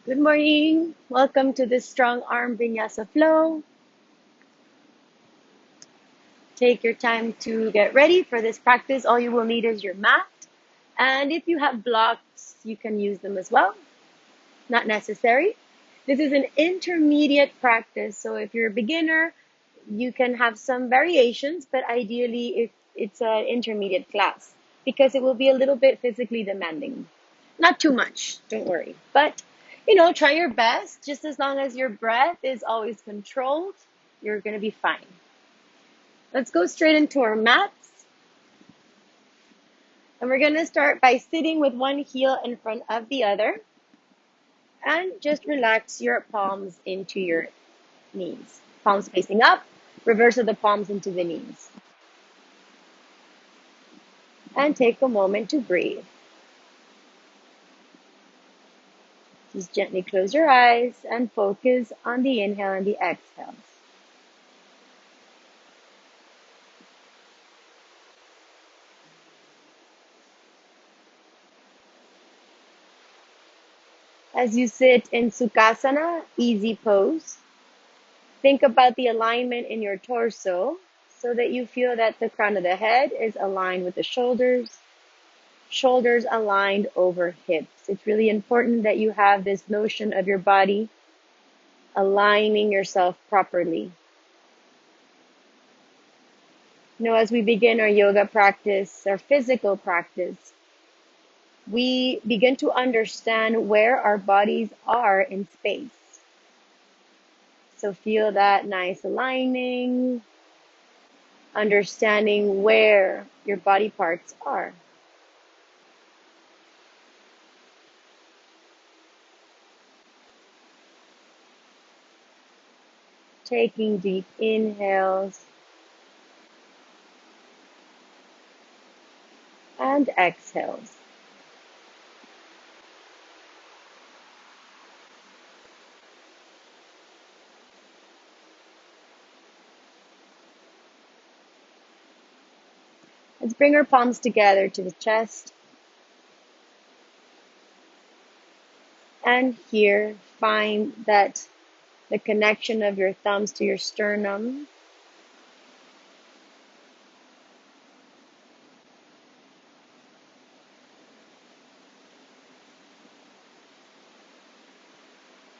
Good morning. Welcome to this strong arm vinyasa flow. Take your time to get ready for this practice. All you will need is your mat. And if you have blocks, you can use them as well. Not necessary. This is an intermediate practice. So if you're a beginner, you can have some variations, but ideally it's an intermediate class because it will be a little bit physically demanding. Not too much, don't worry. But, try your best. Just as long as your breath is always controlled, you're going to be fine. Let's go straight into our mats. And we're going to start by sitting with one heel in front of the other. And just relax your palms into your knees. Palms facing up, reverse of the palms into the knees. And take a moment to breathe. Just gently close your eyes and focus on the inhale and the exhale. As you sit in Sukhasana, easy pose, think about the alignment in your torso so that you feel that the crown of the head is aligned with the shoulders, shoulders aligned over hips. It's really important that you have this notion of your body aligning yourself properly. As we begin our yoga practice, our physical practice, we begin to understand where our bodies are in space. So feel that nice aligning, understanding where your body parts are. Taking deep inhales and exhales. Let's bring our palms together to the chest. And here, find that the connection of your thumbs to your sternum.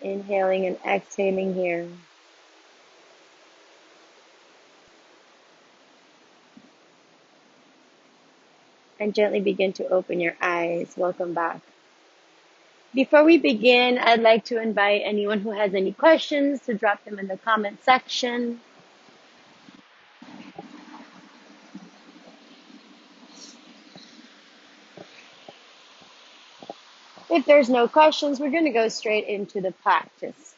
Inhaling and exhaling here. And gently begin to open your eyes. Welcome back. Before we begin, I'd like to invite anyone who has any questions to drop them in the comment section. If there's no questions, we're going to go straight into the practice.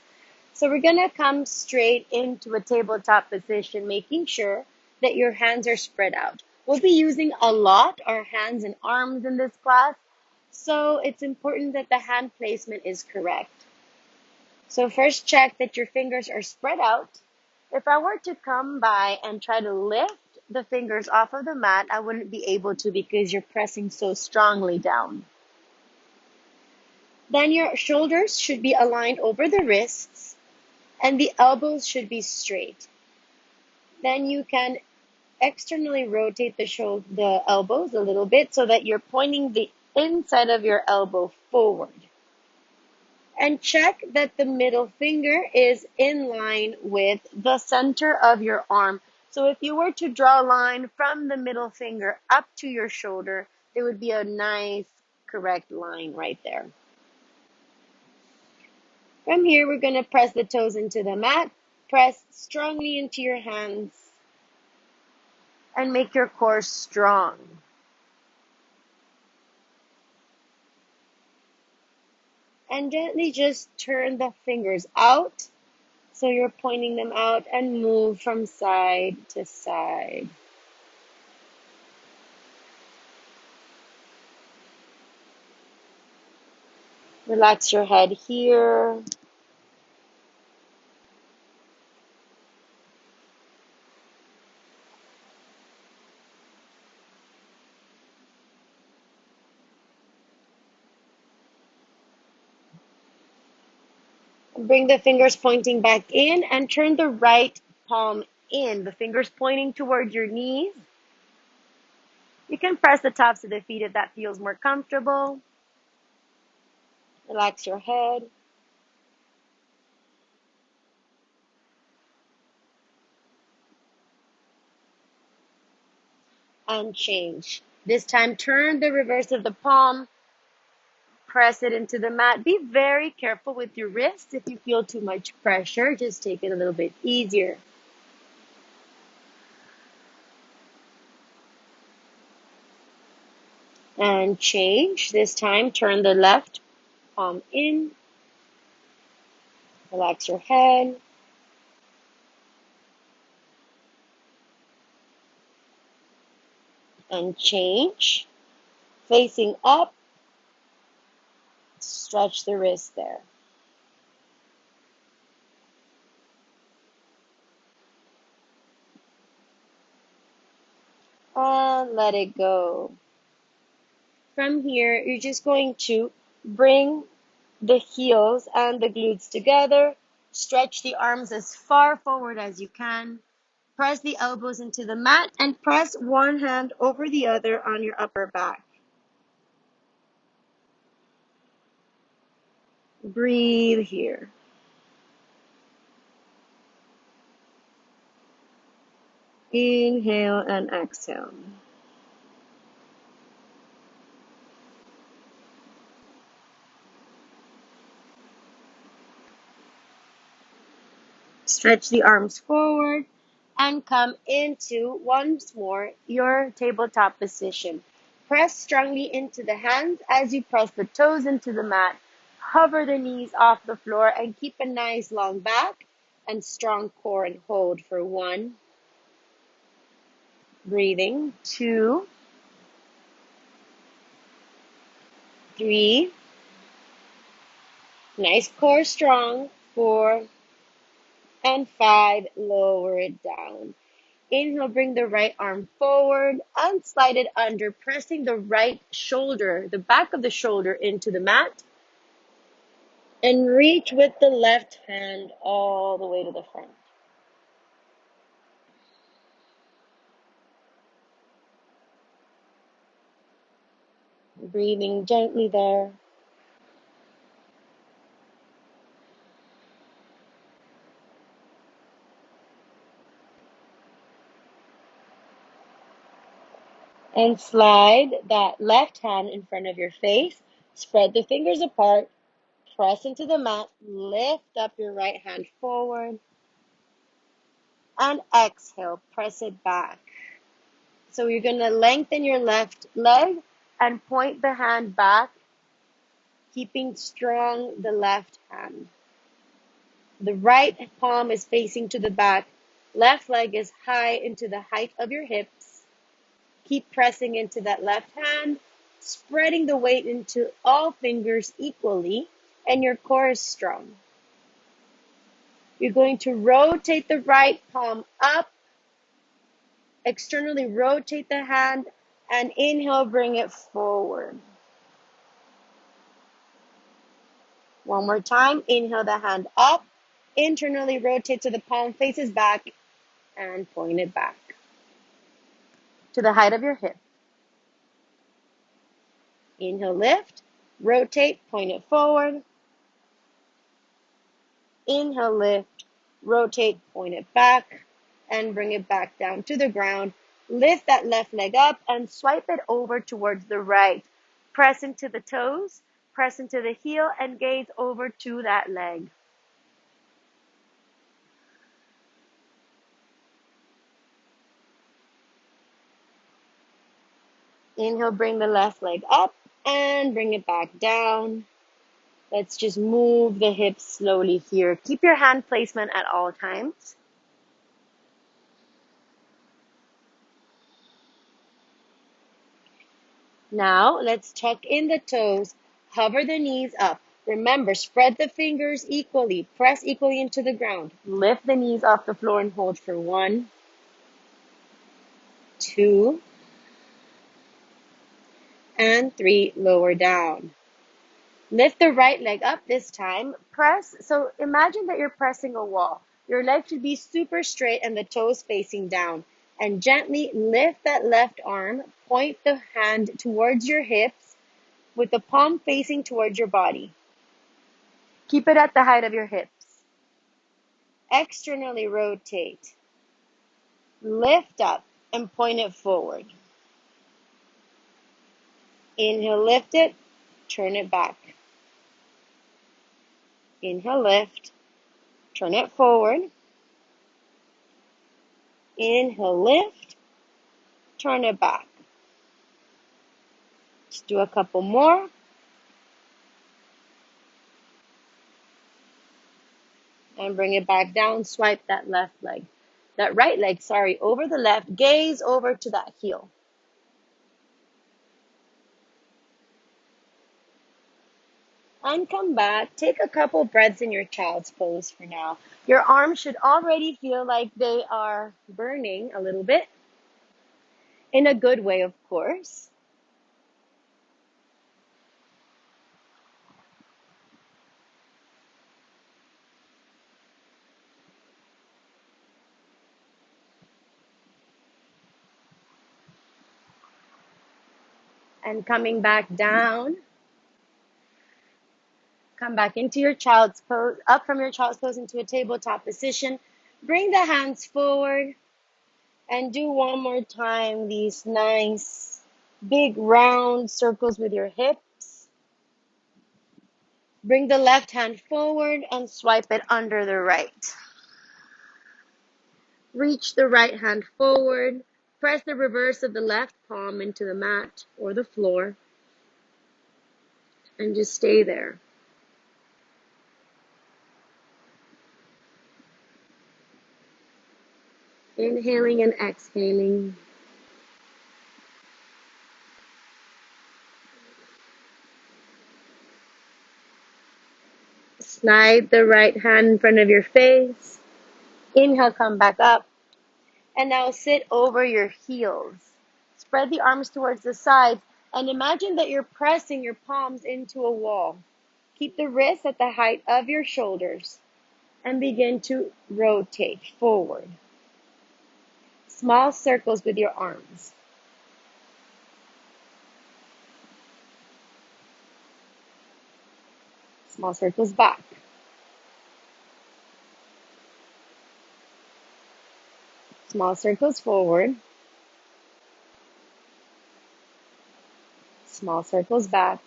So we're going to come straight into a tabletop position, making sure that your hands are spread out. We'll be using a lot our hands and arms in this class, so it's important that the hand placement is correct. So first check that your fingers are spread out. If I were to come by and try to lift the fingers off of the mat, I wouldn't be able to because you're pressing so strongly down. Then your shoulders should be aligned over the wrists and the elbows should be straight. Then you can externally rotate the elbows a little bit so that you're pointing the inside of your elbow forward. And check that the middle finger is in line with the center of your arm. So if you were to draw a line from the middle finger up to your shoulder, there would be a nice, correct line right there. From here, we're going to press the toes into the mat. Press strongly into your hands and make your core strong. And gently just turn the fingers out. So you're pointing them out and move from side to side. Relax your head here. Bring the fingers pointing back in and turn the right palm in. The fingers pointing towards your knees. You can press the tops of the feet if that feels more comfortable. Relax your head. And change. This time, turn the reverse of the palm. Press it into the mat. Be very careful with your wrists. If you feel too much pressure, just take it a little bit easier. And change. This time, turn the left palm in. Relax your head. And change. Facing up. Stretch the wrist there. And let it go. From here, you're just going to bring the heels and the glutes together. Stretch the arms as far forward as you can. Press the elbows into the mat and press one hand over the other on your upper back. Breathe here. Inhale and exhale. Stretch the arms forward and come into, once more, your tabletop position. Press strongly into the hands as you press the toes into the mat. Hover the knees off the floor and keep a nice long back and strong core and hold for 1. Breathing. 2, 3. Nice core strong. 4 and 5. Lower it down. Inhale, bring the right arm forward and slide it under, pressing the right shoulder, the back of the shoulder into the mat. And reach with the left hand all the way to the front. Breathing gently there. And slide that left hand in front of your face. Spread the fingers apart. Press into the mat. Lift up your right hand forward. And exhale. Press it back. So you're going to lengthen your left leg and point the hand back, keeping strong the left hand. The right palm is facing to the back. Left leg is high into the height of your hips. Keep pressing into that left hand, spreading the weight into all fingers equally, and your core is strong. You're going to rotate the right palm up, externally rotate the hand, and inhale, bring it forward. One more time, inhale the hand up, internally rotate so the palm faces back, and point it back to the height of your hip. Inhale, lift, rotate, point it forward. Inhale, lift, rotate, point it back, and bring it back down to the ground. Lift that left leg up and swipe it over towards the right. Press into the toes, press into the heel, and gaze over to that leg. Inhale, bring the left leg up and bring it back down. Let's just move the hips slowly here. Keep your hand placement at all times. Now, let's tuck in the toes, hover the knees up. Remember, spread the fingers equally, press equally into the ground. Lift the knees off the floor and hold for 1, 2, and 3. Lower down. Lift the right leg up this time. Press. So imagine that you're pressing a wall. Your leg should be super straight and the toes facing down. And gently lift that left arm. Point the hand towards your hips with the palm facing towards your body. Keep it at the height of your hips. Externally rotate. Lift up and point it forward. Inhale, lift it. Turn it back. Inhale, lift. Turn it forward. Inhale, lift. Turn it back. Let's do a couple more. And bring it back down. Swipe that right leg, over the left. Gaze over to that heel. And come back. Take a couple breaths in your child's pose for now. Your arms should already feel like they are burning a little bit. In a good way, of course. And coming back down. Come back into your child's pose, up from your child's pose into a tabletop position. Bring the hands forward and do one more time these nice big round circles with your hips. Bring the left hand forward and swipe it under the right. Reach the right hand forward. Press the reverse of the left palm into the mat or the floor and just stay there. Inhaling and exhaling. Slide the right hand in front of your face. Inhale, come back up. And now sit over your heels. Spread the arms towards the sides and imagine that you're pressing your palms into a wall. Keep the wrists at the height of your shoulders and begin to rotate forward. Small circles with your arms. Small circles back. Small circles forward. Small circles back.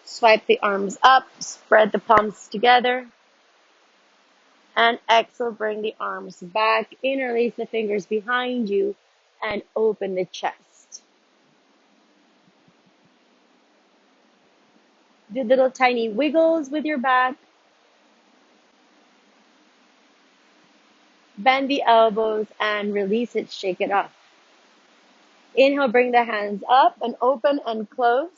Swipe the arms up, spread the palms together. And exhale, bring the arms back. Interlace the fingers behind you and open the chest. Do little tiny wiggles with your back. Bend the elbows and release it, shake it off. Inhale, bring the hands up and open and close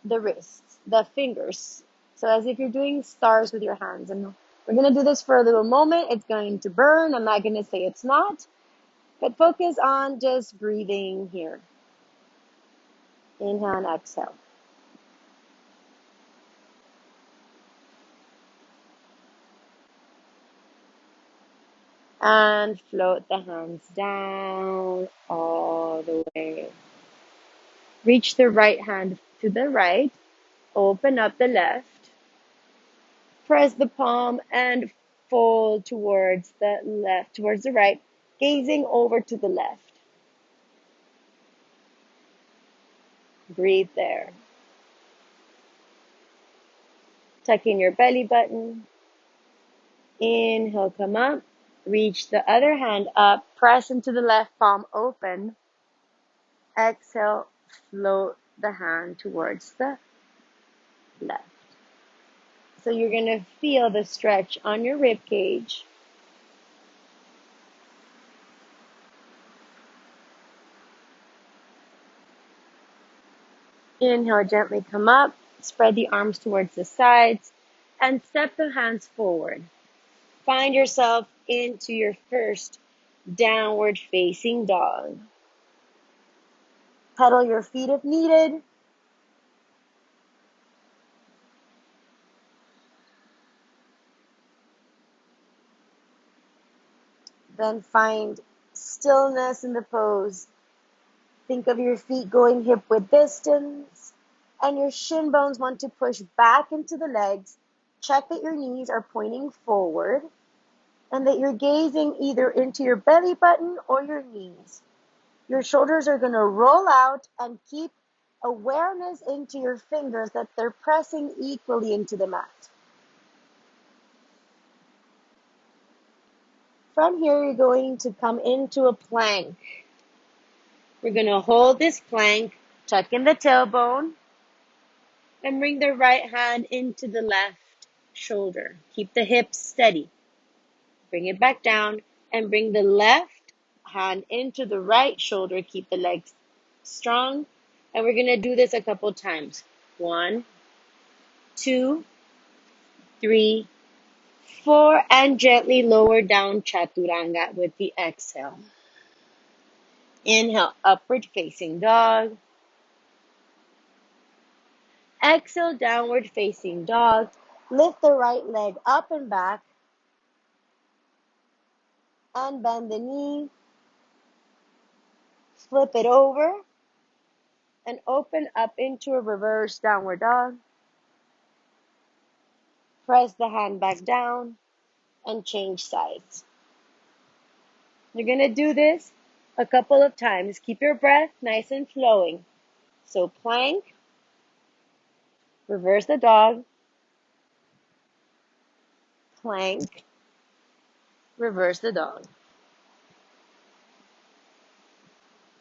the wrists, the fingers. So as if you're doing stars with your hands. And we're going to do this for a little moment. It's going to burn. I'm not going to say it's not. But focus on just breathing here. Inhale and exhale. And float the hands down all the way. Reach the right hand to the right. Open up the left. Press the palm and fold towards the left, towards the right, gazing over to the left. Breathe there. Tuck in your belly button. Inhale, come up. Reach the other hand up. Press into the left palm, open. Exhale, float the hand towards the left. So you're going to feel the stretch on your rib cage. Inhale, gently come up. Spread the arms towards the sides and step the hands forward. Find yourself into your first downward facing dog. Pedal your feet if needed. Then find stillness in the pose. Think of your feet going hip width distance, and your shin bones want to push back into the legs. Check that your knees are pointing forward and that you're gazing either into your belly button or your knees. Your shoulders are going to roll out, and keep awareness into your fingers that they're pressing equally into the mat. From here, you're going to come into a plank. We're going to hold this plank, tuck in the tailbone, and bring the right hand into the left shoulder. Keep the hips steady. Bring it back down and bring the left hand into the right shoulder. Keep the legs strong. And we're going to do this a couple times. 1, 2, 3, 4, and gently lower down chaturanga with the exhale. Inhale, upward facing dog. Exhale, downward facing dog. Lift the right leg up and back. And bend the knee. Flip it over. And open up into a reverse downward dog. Press the hand back down and change sides. You're going to do this a couple of times. Keep your breath nice and flowing. So plank, reverse the dog, plank, reverse the dog,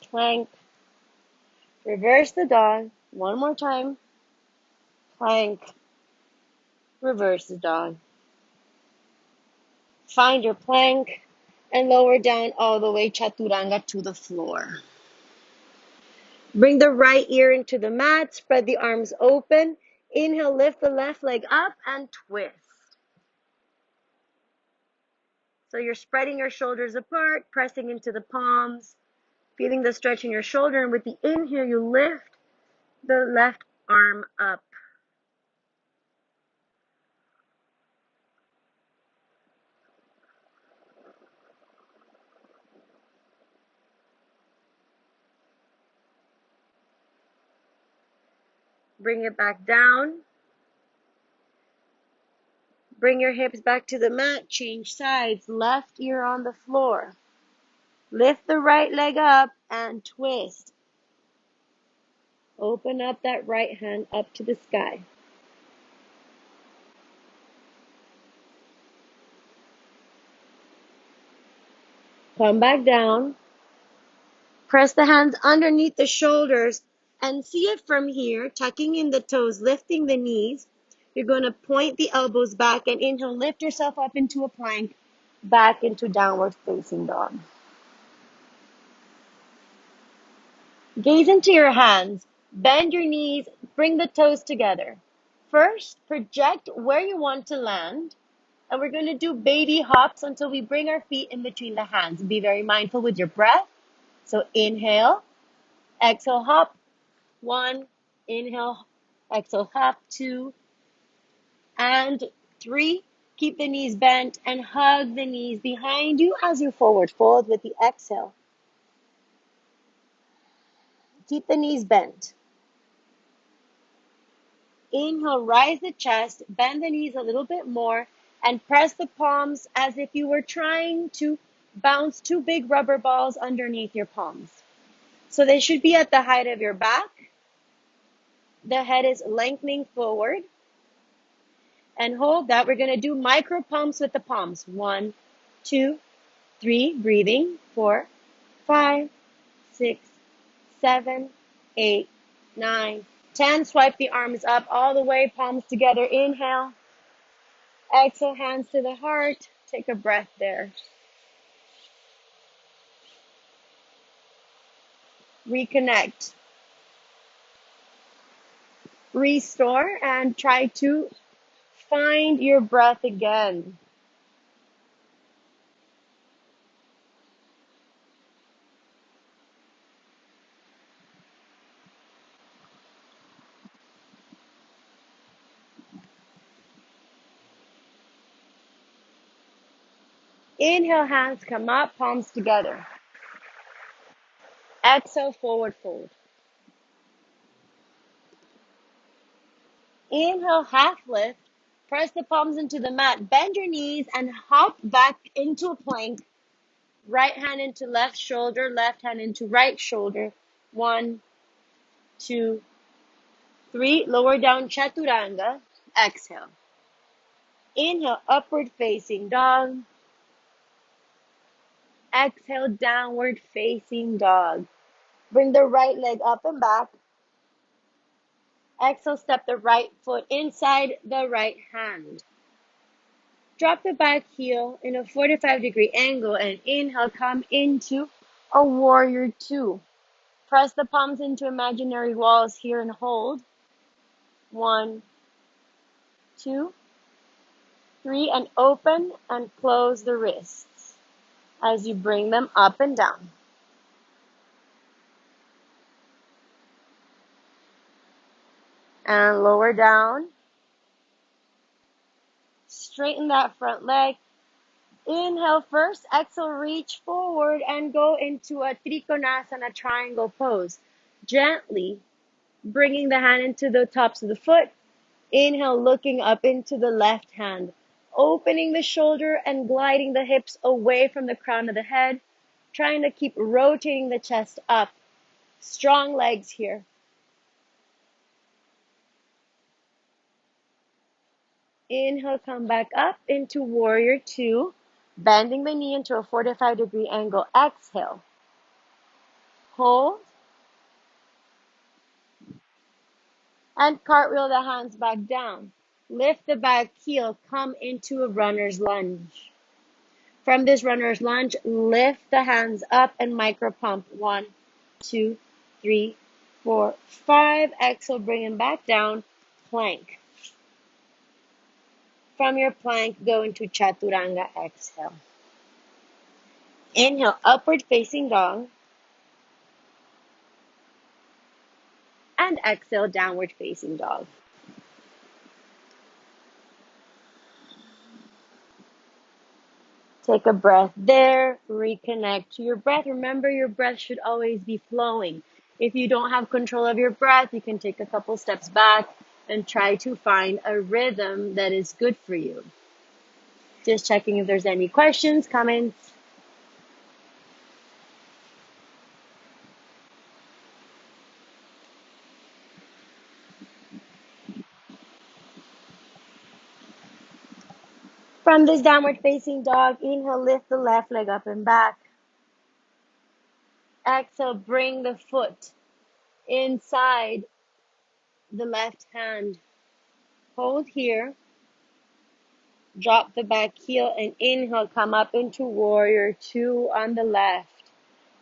plank, reverse the dog. One more time. Plank, reverse the dog. Find your plank and lower down all the way chaturanga to the floor. Bring the right ear into the mat. Spread the arms open. Inhale, lift the left leg up and twist. So you're spreading your shoulders apart, pressing into the palms, feeling the stretch in your shoulder. And with the inhale, you lift the left arm up. Bring it back down. Bring your hips back to the mat. Change sides. Left ear on the floor. Lift the right leg up and twist. Open up that right hand up to the sky. Come back down. Press the hands underneath the shoulders and see it from here, tucking in the toes, lifting the knees. You're going to point the elbows back and inhale, lift yourself up into a plank, back into downward facing dog. Gaze into your hands, bend your knees, bring the toes together. First, project where you want to land, and we're going to do baby hops until we bring our feet in between the hands. Be very mindful with your breath. So inhale, exhale, hop. 1, inhale, exhale, hop. 2, and 3. Keep the knees bent and hug the knees behind you as you forward fold with the exhale. Keep the knees bent. Inhale, rise the chest, bend the knees a little bit more, and press the palms as if you were trying to bounce 2 big rubber balls underneath your palms. So they should be at the height of your back. The head is lengthening forward. And hold that. We're going to do micro pumps with the palms. 1, 2, 3. Breathing. 4, 5, 6, 7, 8, 9, 10. Swipe the arms up all the way. Palms together. Inhale. Exhale. Hands to the heart. Take a breath there. Reconnect. Restore and try to find your breath again. Inhale, hands come up, palms together. Exhale, forward fold. Inhale, half lift. Press the palms into the mat. Bend your knees and hop back into a plank. Right hand into left shoulder, left hand into right shoulder. 1, 2, 3. Lower down, chaturanga. Exhale. Inhale, upward facing dog. Exhale, downward facing dog. Bring the right leg up and back. Exhale, step the right foot inside the right hand. Drop the back heel in a 45-degree angle and inhale, come into a warrior two. Press the palms into imaginary walls here and hold. 1, 2, 3, and open and close the wrists as you bring them up and down. And lower down. Straighten that front leg. Inhale first, exhale, reach forward and go into a Trikonasana triangle pose. Gently bringing the hand into the tops of the foot. Inhale, looking up into the left hand. Opening the shoulder and gliding the hips away from the crown of the head. Trying to keep rotating the chest up. Strong legs here. Inhale, come back up into warrior two. Bending the knee into a 45-degree angle. Exhale. Hold. And cartwheel the hands back down. Lift the back heel. Come into a runner's lunge. From this runner's lunge, lift the hands up and micro pump. 1, 2, 3, 4, 5. Exhale, bring them back down. Plank. From your plank, go into chaturanga. Exhale. Inhale, upward facing dog. And exhale, downward facing dog. Take a breath there. Reconnect to your breath. Remember, your breath should always be flowing. If you don't have control of your breath, you can take a couple steps back and try to find a rhythm that is good for you. Just checking if there's any questions, comments. From this downward facing dog, inhale, lift the left leg up and back. Exhale, bring the foot inside the left hand. Hold here. Drop the back heel and inhale, come up into warrior two on the left.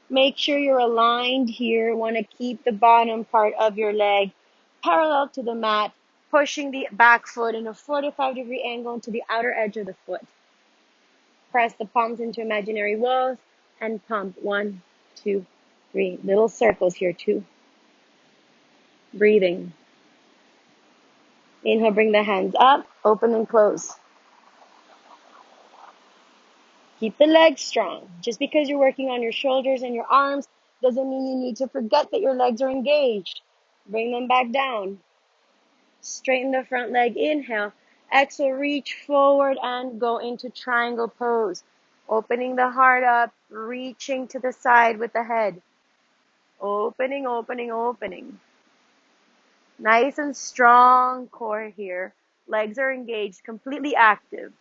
Make sure you're aligned here. Want to keep the bottom part of your leg parallel to the mat, pushing the back foot in a 45-degree angle into the outer edge of the foot. Press the palms into imaginary walls and pump. 1, 2, 3. Little circles here, 2. Breathing. Inhale, bring the hands up, open and close. Keep the legs strong. Just because you're working on your shoulders and your arms doesn't mean you need to forget that your legs are engaged. Bring them back down. Straighten the front leg. Inhale. Exhale, reach forward and go into triangle pose. Opening the heart up, reaching to the side with the head. Opening, opening, opening. Nice and strong core here. Legs are engaged, completely active.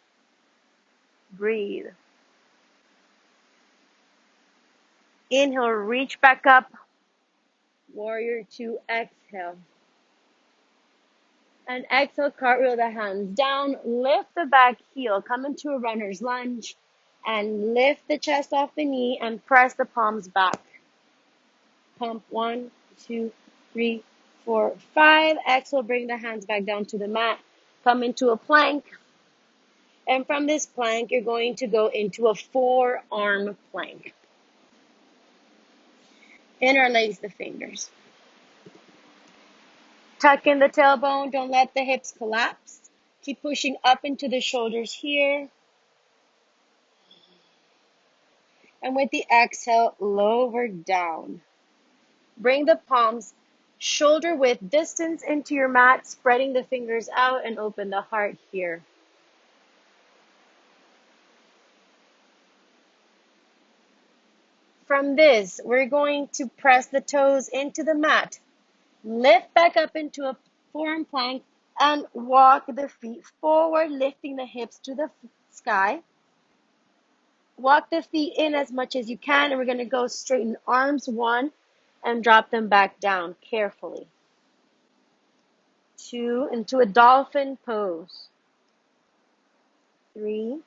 Breathe. Inhale, reach back up. Warrior two, exhale. And exhale, cartwheel the hands down. Lift the back heel. Come into a runner's lunge. And lift the chest off the knee and press the palms back. Pump. 1, 2, 3, 4, 5. Exhale, bring the hands back down to the mat. Come into a plank. And from this plank, you're going to go into a forearm plank. Interlace the fingers. Tuck in the tailbone. Don't let the hips collapse. Keep pushing up into the shoulders here. And with the exhale, lower down. Bring the palms shoulder width distance into your mat, spreading the fingers out and open the heart here. From this, we're going to press the toes into the mat. Lift back up into a forearm plank and walk the feet forward, lifting the hips to the sky. Walk the feet in as much as you can, and we're going to go straighten arms, 1, and drop them back down carefully. 2, into a dolphin pose. 3,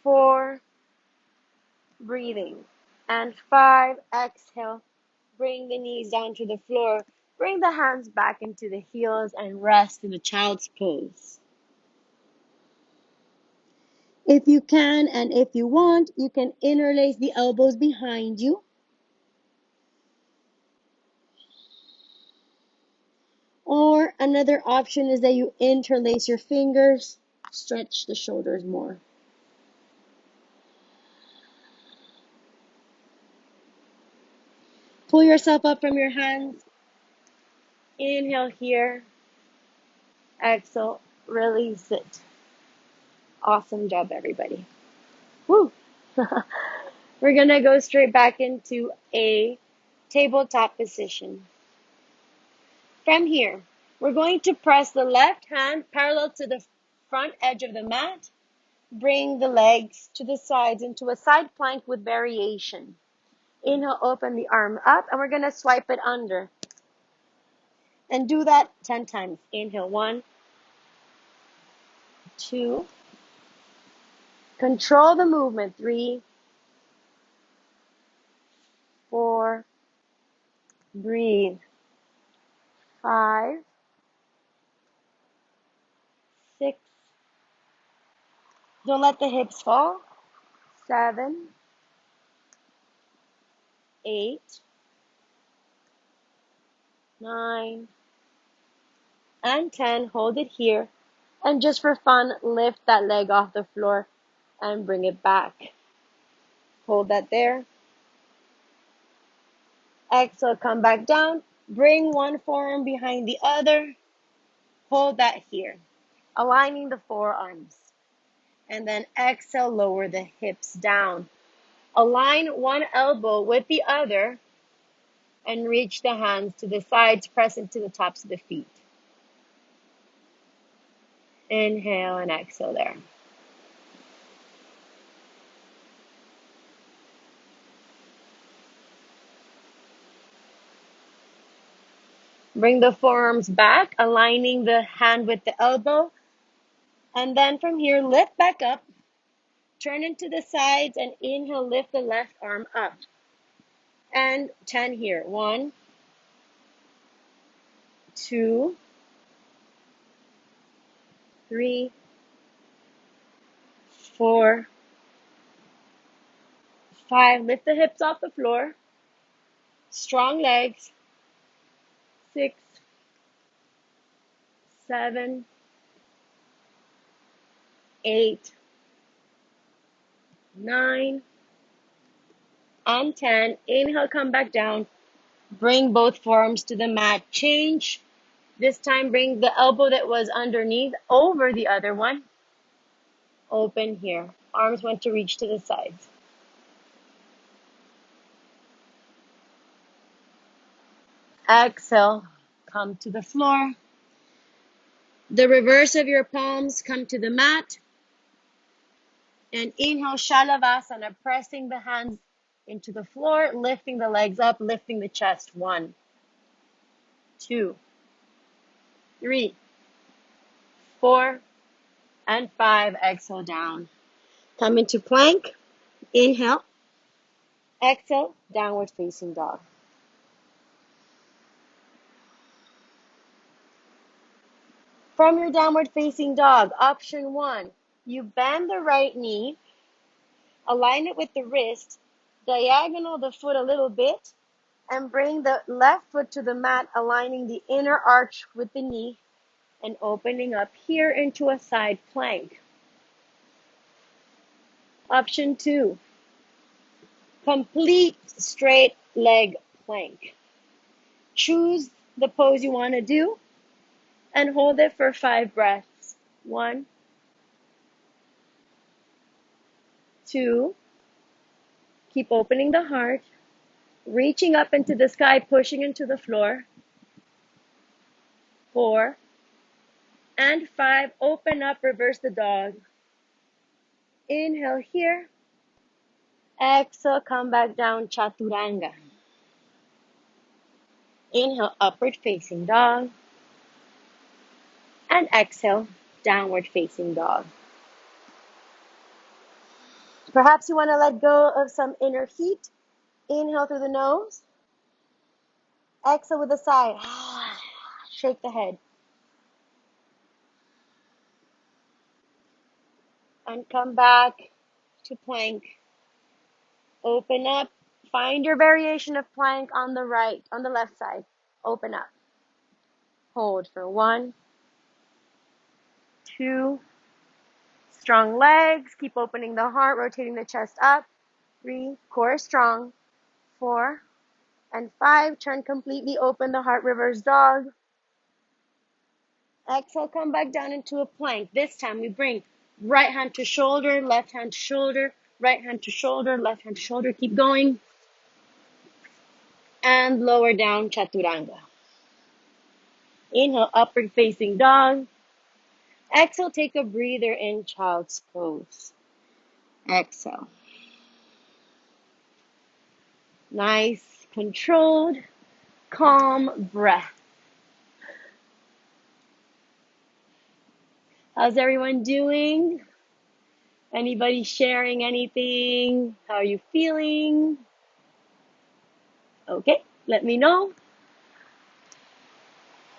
4, breathing. And 5, exhale. Bring the knees down to the floor. Bring the hands back into the heels and rest in the child's pose. If you can and if you want, you can interlace the elbows behind you. Or another option is that you interlace your fingers, stretch the shoulders more. Pull yourself up from your hands. Inhale here. Exhale, release it. Awesome job, everybody. Woo! We're going to go straight back into a tabletop position. From here, we're going to press the left hand parallel to the front edge of the mat. Bring the legs to the sides into a side plank with variation. Inhale, open the arm up, and we're going to swipe it under. And do that 10 times. Inhale, 1, 2. Control the movement, 3, 4. Breathe. 5, 6. Don't let the hips fall. 7, 8, 9, and 10. Hold it here. And just for fun, lift that leg off the floor and bring it back. Hold that there. Exhale, come back down. Bring one forearm behind the other. Hold that here. Aligning the forearms. And then exhale, lower the hips down. Align one elbow with the other and reach the hands to the sides, press into the tops of the feet. Inhale and exhale there. Bring the forearms back, aligning the hand with the elbow. And then from here, lift back up. Turn into the sides and inhale, lift the left arm up. And 10 here. 1, 2, 3, 4, 5. Lift the hips off the floor. Strong legs. 6, 7, 8, 9, and 10. Inhale, come back down. Bring both forearms to the mat. Change. This time, bring the elbow that was underneath over the other one. Open here. Arms want to reach to the sides. Exhale, come to the floor. The reverse of your palms, come to the mat. And inhale, Shalavasana, pressing the hands into the floor, lifting the legs up, lifting the chest. 1, 2, 3, 4, and 5. Exhale down. Come into plank. Inhale. Exhale, downward facing dog. From your downward facing dog, option 1, you bend the right knee, align it with the wrist, diagonal the foot a little bit, and bring the left foot to the mat, aligning the inner arch with the knee and opening up here into a side plank. Option 2, complete straight leg plank. Choose the pose you want to do and hold it for 5 breaths. 1, 2, keep opening the heart, reaching up into the sky, pushing into the floor. 4, and 5, open up, reverse the dog. Inhale here. Exhale, come back down, chaturanga. Inhale, upward facing dog. And exhale, downward facing dog. Perhaps you want to let go of some inner heat. Inhale through the nose. Exhale with a sigh. Shake the head. And come back to plank. Open up. Find your variation of plank on the right, on the left side. Open up. Hold for 1, 2. Strong legs. Keep opening the heart, rotating the chest up. 3, core strong. 4, and 5. Turn completely open the heart, reverse dog. Exhale, come back down into a plank. This time we bring right hand to shoulder, left hand to shoulder, right hand to shoulder, left hand to shoulder. Keep going. And lower down, chaturanga. Inhale, upward facing dog. Exhale, take a breather in child's pose. Exhale. Nice, controlled, calm breath. How's everyone doing? Anybody sharing anything? How are you feeling? Okay, let me know.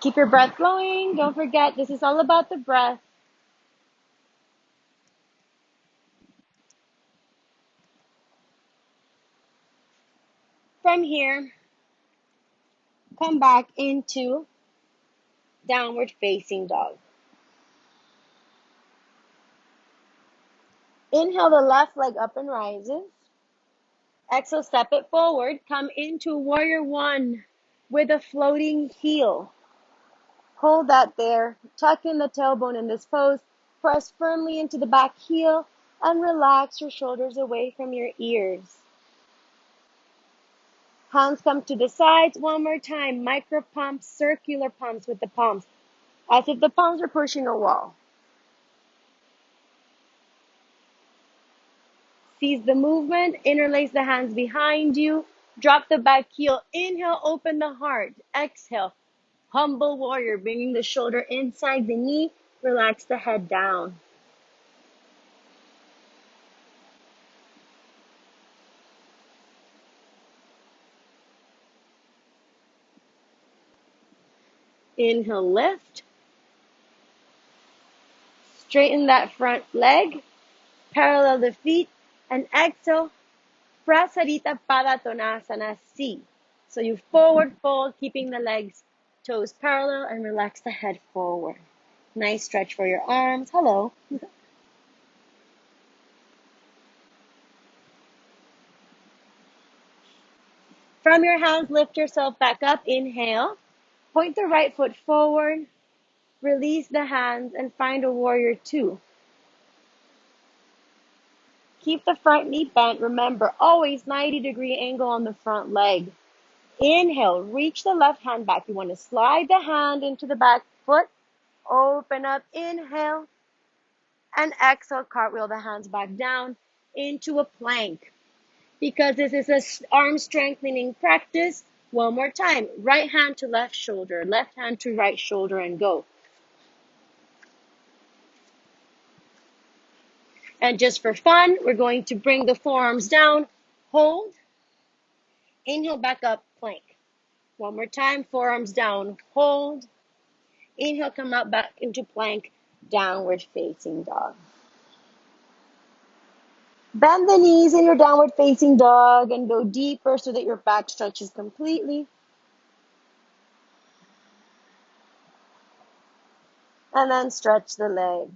Keep your breath flowing. Don't forget, this is all about the breath. From here, come back into downward facing dog. Inhale the left leg up and rises. Exhale, step it forward. Come into warrior 1 with a floating heel. Hold that there. Tuck in the tailbone in this pose. Press firmly into the back heel and relax your shoulders away from your ears. Hands come to the sides. One more time. Micro pumps, circular pumps with the palms, as if the palms are pushing a wall. Seize the movement. Interlace the hands behind you. Drop the back heel. Inhale, open the heart. Exhale, humble warrior, bringing the shoulder inside the knee. Relax the head down. Inhale, lift. Straighten that front leg. Parallel the feet. And exhale, Prasarita Padottanasana C. So you forward fold, keeping the legs, toes parallel, and relax the head forward. Nice stretch for your arms. Hello. From your hands, lift yourself back up. Inhale. Point the right foot forward. Release the hands and find a warrior 2. Keep the front knee bent. Remember, always 90-degree angle on the front leg. Inhale, reach the left hand back. You want to slide the hand into the back foot. Open up, inhale. And exhale, cartwheel the hands back down into a plank. Because this is an arm strengthening practice, one more time. Right hand to left shoulder, left hand to right shoulder, and go. And just for fun, we're going to bring the forearms down, hold, inhale, back up, plank. One more time, forearms down, hold, inhale, come up back into plank, downward facing dog. Bend the knees in your downward facing dog and go deeper so that your back stretches completely. And then stretch the legs.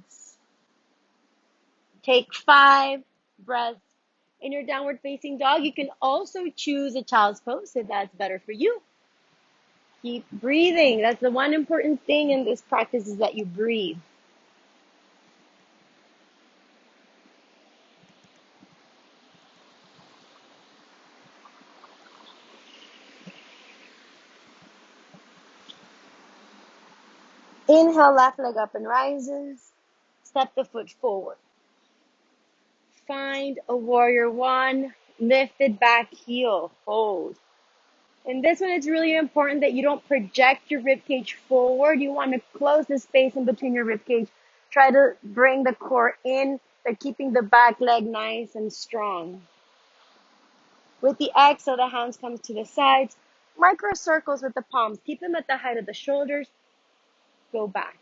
Take 5, breath. In your downward facing dog, you can also choose a child's pose if that's better for you. Keep breathing. That's the one important thing in this practice is that you breathe. Inhale, left leg up and rises. Step the foot forward. Find a warrior one. Lifted back heel. Hold. In this one, it's really important that you don't project your ribcage forward. You want to close the space in between your ribcage. Try to bring the core in, but keeping the back leg nice and strong. With the exhale, the hands come to the sides. Micro circles with the palms. Keep them at the height of the shoulders. Go back.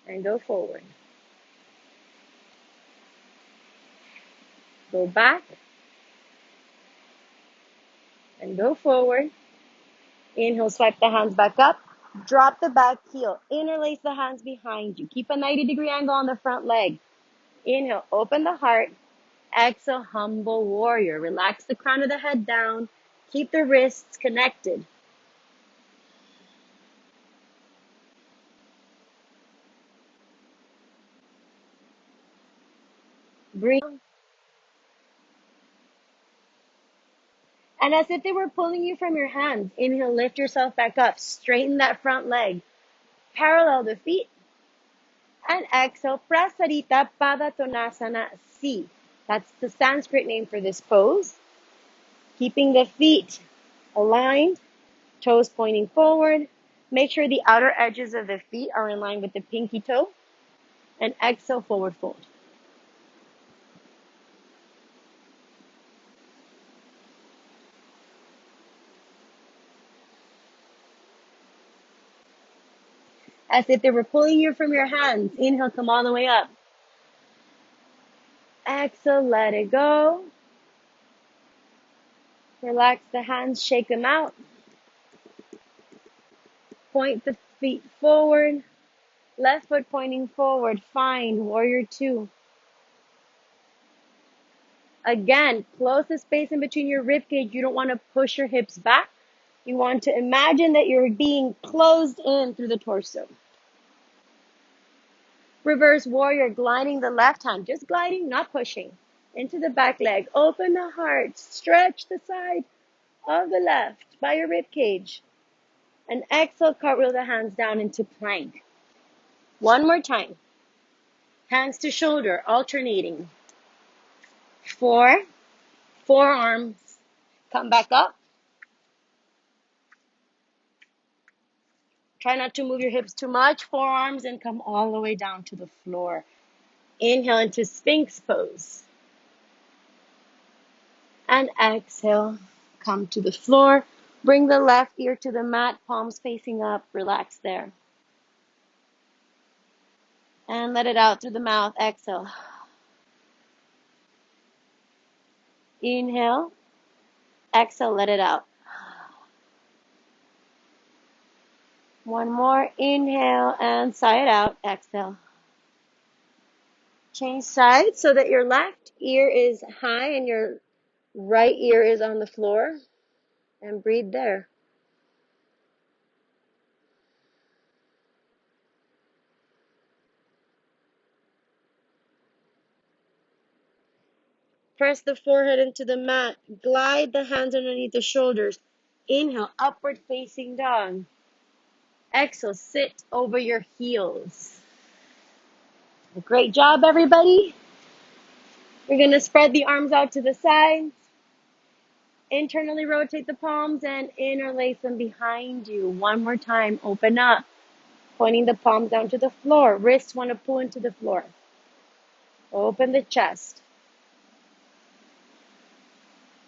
And go forward. Go back. And go forward. Inhale, swipe the hands back up. Drop the back heel. Interlace the hands behind you. Keep a 90-degree angle on the front leg. Inhale, open the heart. Exhale, humble warrior. Relax the crown of the head down. Keep the wrists connected. Breathe. And as if they were pulling you from your hands, inhale, lift yourself back up. Straighten that front leg. Parallel the feet. And exhale, Prasarita Padatonasana C. That's the Sanskrit name for this pose. Keeping the feet aligned, toes pointing forward. Make sure the outer edges of the feet are in line with the pinky toe. And exhale, forward fold. As if they were pulling you from your hands. Inhale, come all the way up. Exhale, let it go. Relax the hands, shake them out. Point the feet forward. Left foot pointing forward. Find warrior two. Again, close the space in between your ribcage. You don't want to push your hips back. You want to imagine that you're being closed in through the torso. Reverse warrior, gliding the left hand. Just gliding, not pushing. Into the back leg. Open the heart. Stretch the side of the left by your ribcage. And exhale, cartwheel the hands down into plank. One more time. Hands to shoulder, alternating. 4, forearms. Come back up. Try not to move your hips too much. Forearms and come all the way down to the floor. Inhale into Sphinx pose. And exhale, come to the floor. Bring the left ear to the mat, palms facing up. Relax there. And let it out through the mouth. Exhale. Inhale. Exhale, let it out. One more. Inhale and sigh it out. Exhale. Change sides so that your left ear is high and your right ear is on the floor. And breathe there. Press the forehead into the mat. Glide the hands underneath the shoulders. Inhale, upward facing dog. Exhale, sit over your heels. Great job, everybody. We're going to spread the arms out to the sides. Internally rotate the palms and interlace them behind you. One more time. Open up. Pointing the palms down to the floor. Wrists want to pull into the floor. Open the chest.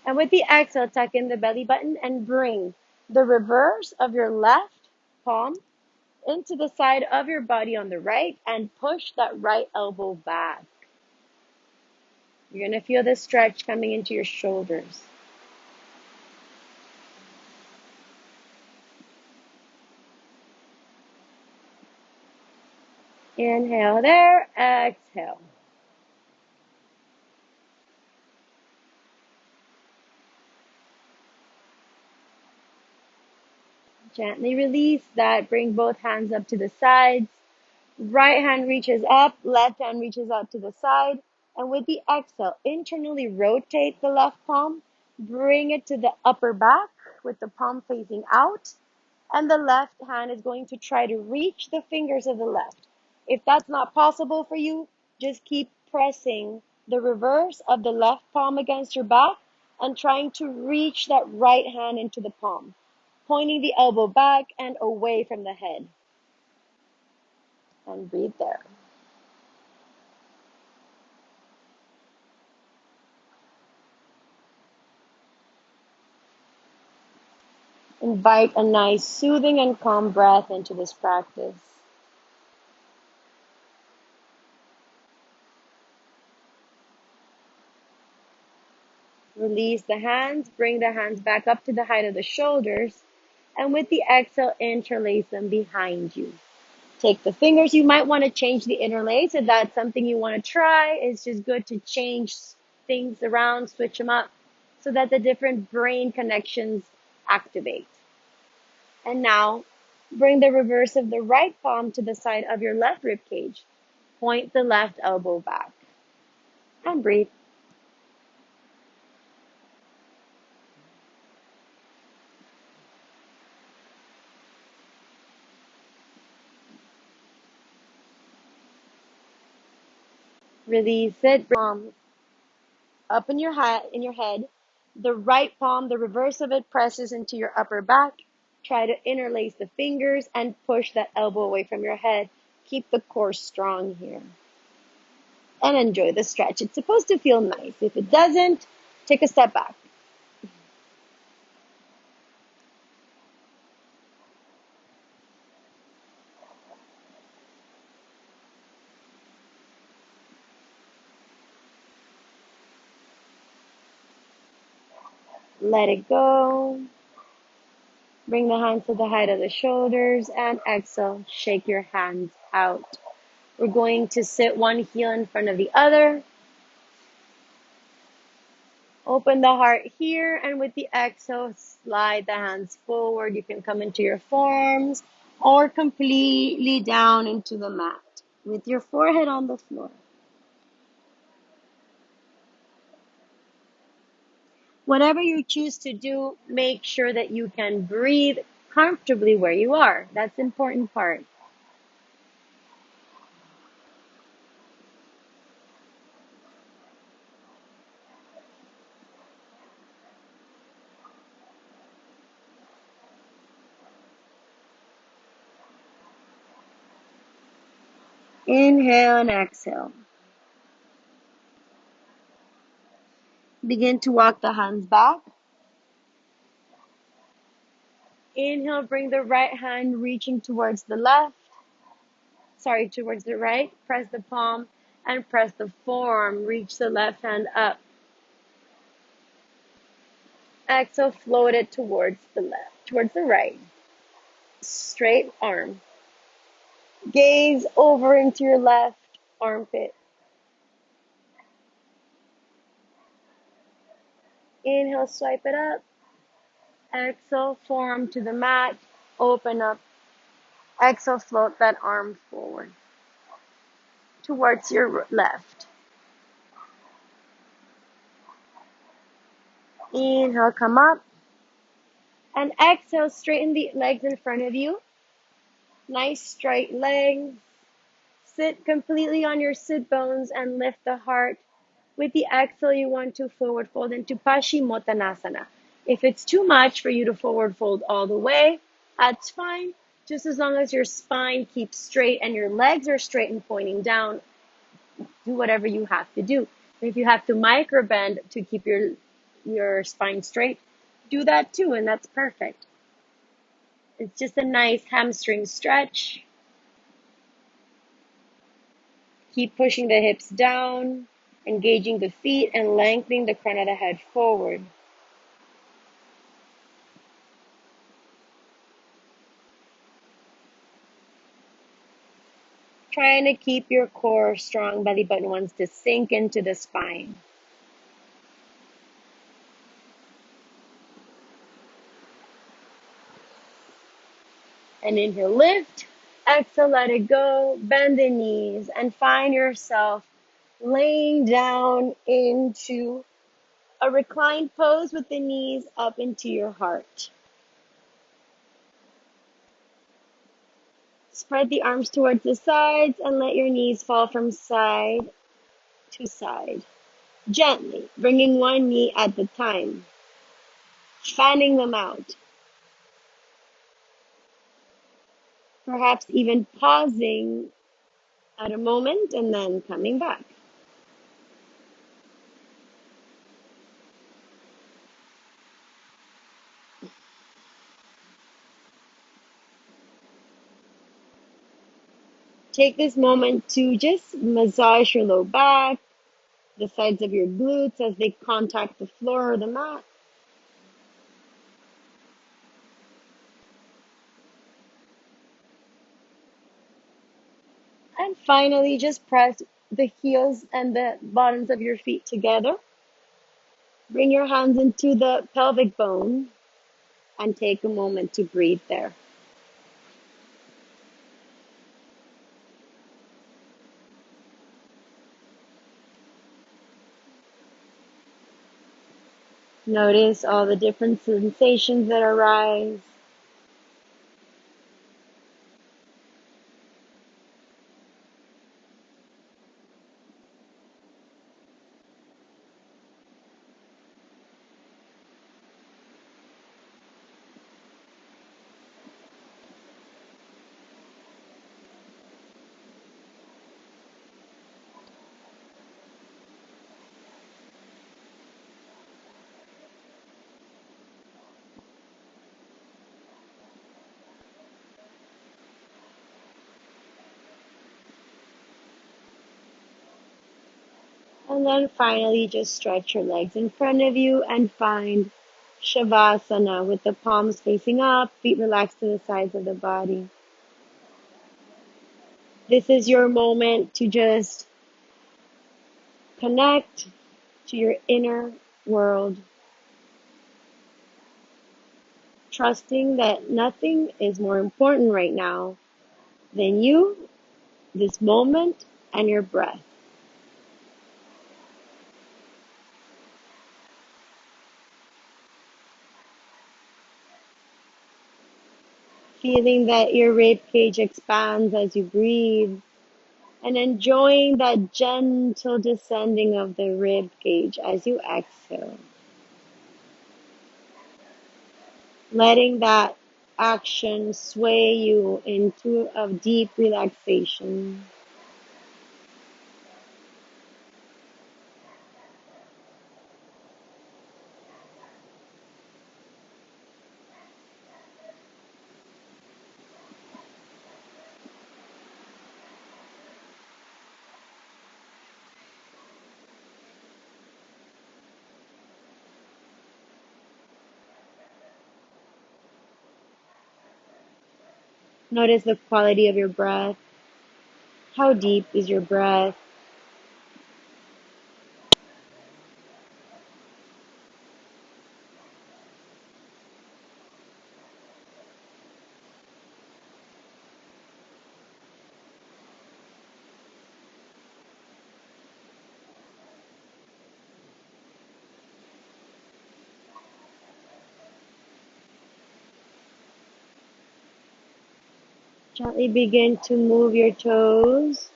And with the exhale, tuck in the belly button and bring the reverse of your left palm into the side of your body on the right and push that right elbow back. You're going to feel the stretch coming into your shoulders. Inhale there, exhale. Gently release that. Bring both hands up to the sides. Right hand reaches up, left hand reaches out to the side. And with the exhale, internally rotate the left palm. Bring it to the upper back with the palm facing out. And the left hand is going to try to reach the fingers of the left. If that's not possible for you, just keep pressing the reverse of the left palm against your back and trying to reach that right hand into the palm, pointing the elbow back and away from the head. And breathe there. Invite a nice soothing and calm breath into this practice. Release the hands, bring the hands back up to the height of the shoulders, and with the exhale, interlace them behind you. Take the fingers. You might want to change the interlace if that's something you want to try. It's just good to change things around, switch them up, so that the different brain connections activate. And now, bring the reverse of the right palm to the side of your left rib cage. Point the left elbow back. And breathe. Release it. Palm up in your head. The right palm, the reverse of it, presses into your upper back. Try to interlace the fingers and push that elbow away from your head. Keep the core strong here. And enjoy the stretch. It's supposed to feel nice. If it doesn't, take a step back. Let it go. Bring the hands to the height of the shoulders and exhale. Shake your hands out. We're going to sit one heel in front of the other. Open the heart here, and with the exhale, slide the hands forward. You can come into your forearms or completely down into the mat with your forehead on the floor. Whatever you choose to do, make sure that you can breathe comfortably where you are. That's the important part. Inhale and exhale. Begin to walk the hands back. Inhale, bring the right hand reaching towards the towards the right. Press the palm and press the forearm. Reach the left hand up. Exhale, float it towards the right. Straight arm. Gaze over into your left armpit. Inhale, swipe it up. Exhale, forearm to the mat. Open up. Exhale, float that arm forward towards your left. Inhale, come up. And exhale, straighten the legs in front of you. Nice straight legs. Sit completely on your sit bones and lift the heart. With the exhale, you want to forward fold into Paschimottanasana. If it's too much for you to forward fold all the way, that's fine. Just as long as your spine keeps straight and your legs are straight and pointing down, do whatever you have to do. If you have to micro bend to keep your spine straight, do that too, and that's perfect. It's just a nice hamstring stretch. Keep pushing the hips down, engaging the feet, and lengthening the crown of the head forward. Trying to keep your core strong, belly button wants to sink into the spine. And inhale, lift. Exhale, let it go. Bend the knees and find yourself laying down into a reclined pose with the knees up into your heart. Spread the arms towards the sides and let your knees fall from side to side. Gently, bringing one knee at the time, fanning them out. Perhaps even pausing at a moment and then coming back. Take this moment to just massage your low back, the sides of your glutes as they contact the floor or the mat. And finally, just press the heels and the bottoms of your feet together. Bring your hands into the pelvic bone and take a moment to breathe there. Notice all the different sensations that arise. And then finally, just stretch your legs in front of you and find Shavasana with the palms facing up, feet relaxed to the sides of the body. This is your moment to just connect to your inner world, trusting that nothing is more important right now than you, this moment, and your breath. Feeling that your rib cage expands as you breathe, and enjoying that gentle descending of the rib cage as you exhale. Letting that action sway you into a deep relaxation. Notice the quality of your breath. How deep is your breath? Gently begin to move your toes.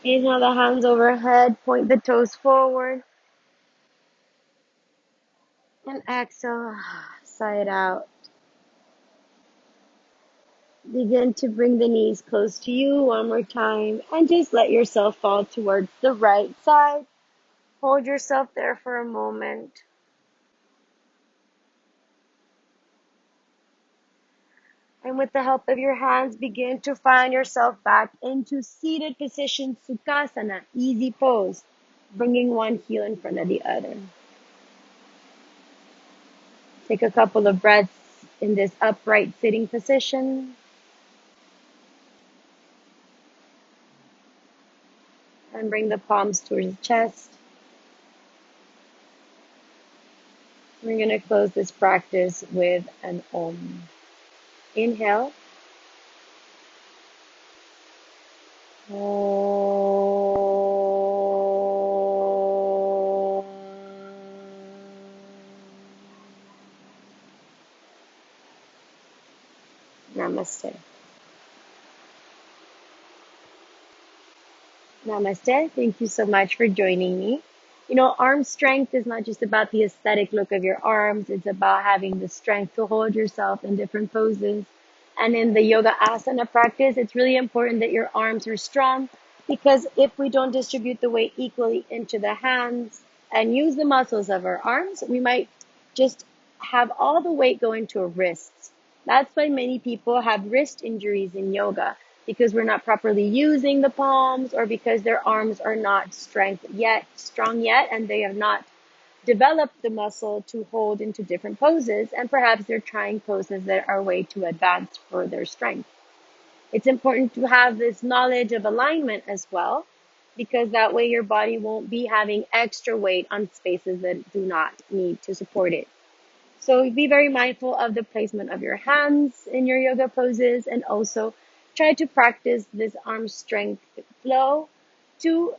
Inhale the hands overhead, point the toes forward. And exhale, sigh it out. Begin to bring the knees close to you one more time and just let yourself fall towards the right side. Hold yourself there for a moment. And with the help of your hands, begin to find yourself back into seated position, Sukhasana, easy pose, bringing one heel in front of the other. Take a couple of breaths in this upright sitting position. and bring the palms towards the chest. We're going to close this practice with an Om. Inhale. Om. Namaste. Namaste. Thank you so much for joining me. You know, arm strength is not just about the aesthetic look of your arms, it's about having the strength to hold yourself in different poses. And in the yoga asana practice, it's really important that your arms are strong because if we don't distribute the weight equally into the hands and use the muscles of our arms, we might just have all the weight go into our wrists. That's why many people have wrist injuries in yoga because we're not properly using the palms or because their arms are not strong yet, and they have not developed the muscle to hold into different poses, and perhaps they're trying poses that are way too advanced for their strength. It's important to have this knowledge of alignment as well, because that way your body won't be having extra weight on spaces that do not need to support it. So be very mindful of the placement of your hands in your yoga poses, and also try to practice this arm strength flow to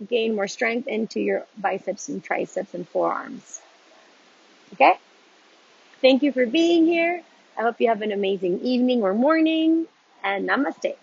gain more strength into your biceps and triceps and forearms. Okay? Thank you for being here. I hope you have an amazing evening or morning, and namaste.